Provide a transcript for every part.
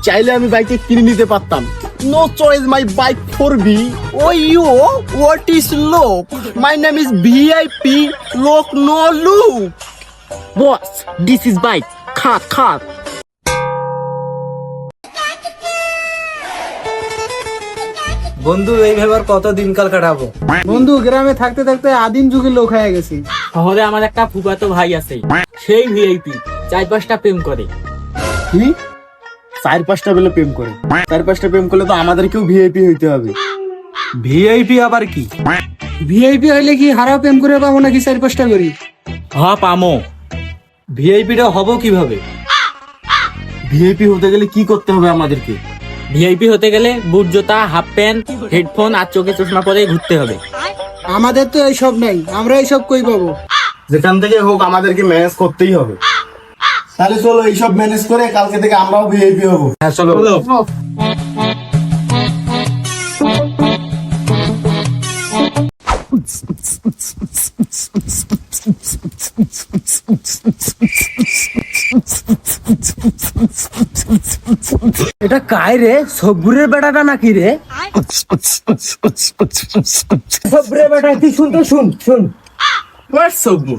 চাইলে আমি বাইকে কিনে নিতে পারতাম। No choice my bike for be. Oh you what is লোক? মাই নেম ইজ ভিআইপি লোক no look. Boss, this is bike. খাট খাট। বন্ধু এইভাবে আর কত দিনকাল কাটাবো? বন্ধু গ্রামে থাকতে থাকতে আদিম যুগের লোক হয়ে গেছি। শহরে আমার একটা ফুফাতো ভাই আছে, সেই ভিআইপি, 4-5টা প্রেম করে। কি 4-5টা বেলে প্রেম করে? 4-5টা প্রেম করলে তো আমাদেরকেও ভিআইপি হইতে হবে। ভিআইপি আবার কি? ভিআইপি হইলে কি হারা প্রেম করে পাবো নাকি 4-5টা করি? পামো। ভিআইপিটা হব কিভাবে? ভিআইপি হতে গেলে কি করতে হবে আমাদেরকে? ভিআইপি হতে গেলে বুট জুতা, হাফ প্যান্ট, হেডফোন আর চোখে চশমা পরে ঘুরতে হবে। আমাদের তো এইসব নাই, আমরা এইসব কই পাবো? যেখান থেকে হোক আমাদেরকে ম্যানেজ করতেই হবে। তাহলে চলো এইসব ম্যানেজ করে কালকে থেকে আমরাও ভিআইপি হবো। হ্যাঁ চলো। এটা কাই রে? সব্বুরের বেটাটা নাকি রে? সব্বুরের বেটা, তুই শুন তো, শুন শুন। হোয়াটস সব্বুর?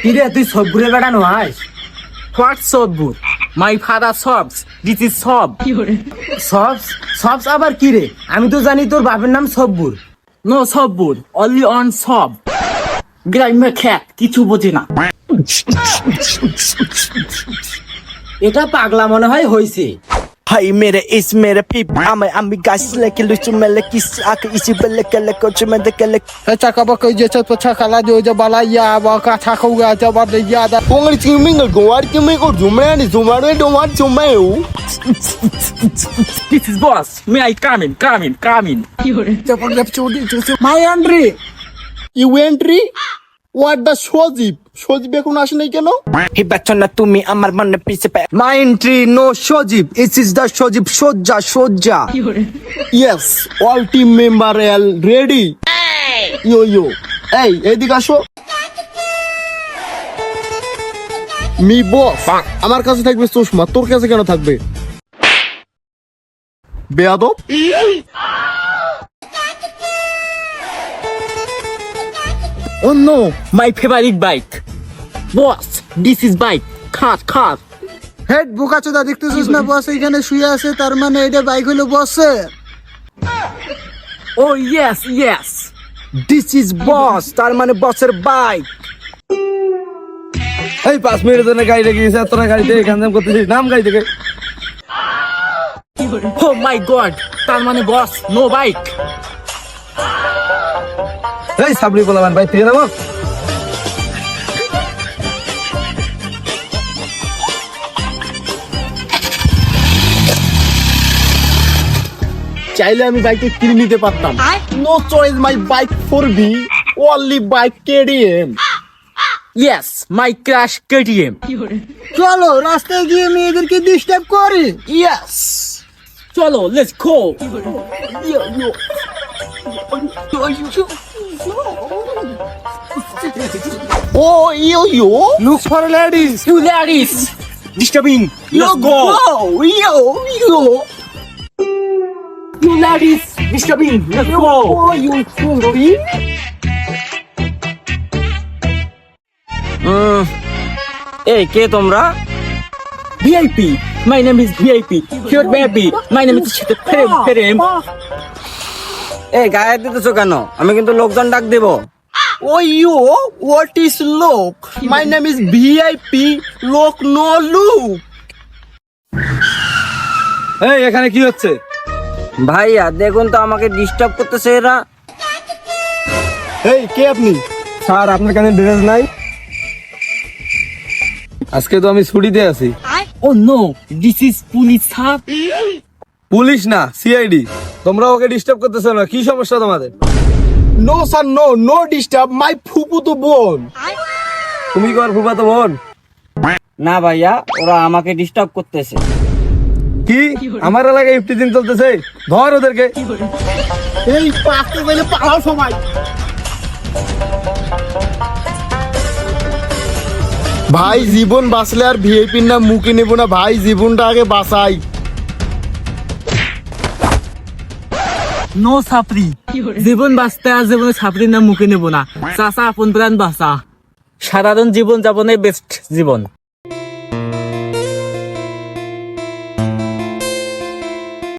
কি রে, তুই সব্বুরের বেটা নয়? হোয়াটস সব্বুর? মাই ফাদার সবস, দিস ইজ সব। সবস? সবস আবার কি রে? আমি তো জানি তোর বাপের নাম সব্বুর। নো সব্বুর, অনলি অন সব। গ্রামের খ্যাত, কিছু বোঝে না। এটা পাগলা মনে হয় হইছে। Hey मेरे इस मेरे पीप আমি গাছ লেকে লুচু মেলে কিস আকে ইসি বেলে কেলে কোচু মেলে কেলে চাকা বাকা যে চত পছা খালা যে যে বালাইয়া বা কাছা খাওয়া যা বাদ ইয়া দা Pongri chiming goar kimi ko jumrani jumare domar chumeu. This is boss. May I come in? Come in, come in. My আন্ড্রি You entry? What the সজীব? সজীব এখন আসে নাই কেন? হিবাচ্ছ না তুমি আমার মনে পিছে পে my entry no Sajib, it is the Sajib সজ্জা সজ্জা। Yes, all team member are ready. Yo. এই এদিকে আসো। মি বস, আমার কাছে থাকবে চশমা, তোর কাছে কেন থাকবে? বেয়াদব। Oh no, my favorite bike. Boss, this is bike. Cut. Head বোকাচোদা, দেখতেছিস না বস এখানে শুয়ে আছে, তার মানে এটা বাইক হলো বসের। Oh yes. দিস ইজ বস, তার মানে বসের বাইক। এই 5 মিনিটের জন্য গাড়ি রেখে গেছে, তোরা গাড়িতে এখান থেকে করতেছিস, নাম গাড়ি থেকে। Oh my god, তার মানে boss, no bike. এই সাবরি বলাবান ভাই, তুই নামো। চাইলে আমি বাইকে কিনে নিতে পারতাম। No choice my bike for be, only bike KTM. Yes, my crash KTM. চলো রাস্তায় গিয়ে মেয়েদেরকে ডিস্টার্ব করি। ইয়েস, চলো, let's go. Oh you look for ladies. You ladies, disturbing. Let's go. You You ladies, disturbing. Let's go. এই কে তোমরা? VIP. My name is VIP. Here baby. My name is Ferem. এই গায়ে দিতেছো কেন? আমি কিন্তু লোকজন ডাক দেব। ও ইউ হোয়াট ইজ লোক? মাই নেম ইজ ভিআইপি লোক নো লুক। এই এখানে কি হচ্ছে? ভাইয়া দেখুন তো, আমাকে ডিস্টার্ব করতেছে এরা। এই কে আপনি? স্যার আপনার কাছে ড্রেস নাই? আজকে তো আমি ছুটিতে আছি। Oh no, this is police sir. Police না, সিআইডি। তোমরা ওকে ডিস্টার্ব করতেছো না, কি সমস্যা তোমাদের? নো স্যার, নো ডিস্টার্ব, মাই ফুপু তো বোন। তুমি কি আর ফুফাতো বোন? না ভাইয়া, ওরা আমাকে ডিস্টার্ব করতেছে। কি? আমার এলাকায় ইফটিজিং চলতেছে, ধর ওদেরকে। এই পাঁচটা বেলে পালাও সবাই। ভাই জীবন বাঁচলে আর ভিআইপির নাম মুখে নেব না ভাই, জীবনটা আগে বাঁচাই। নো সাপরি। জীবন বাঁচতে আর জীবনে সাপরির নাম মুখে নেব না। চাচা আপন প্রাণ বাঁচা। সাধারণ জীবন যাপনের বেস্ট জীবন।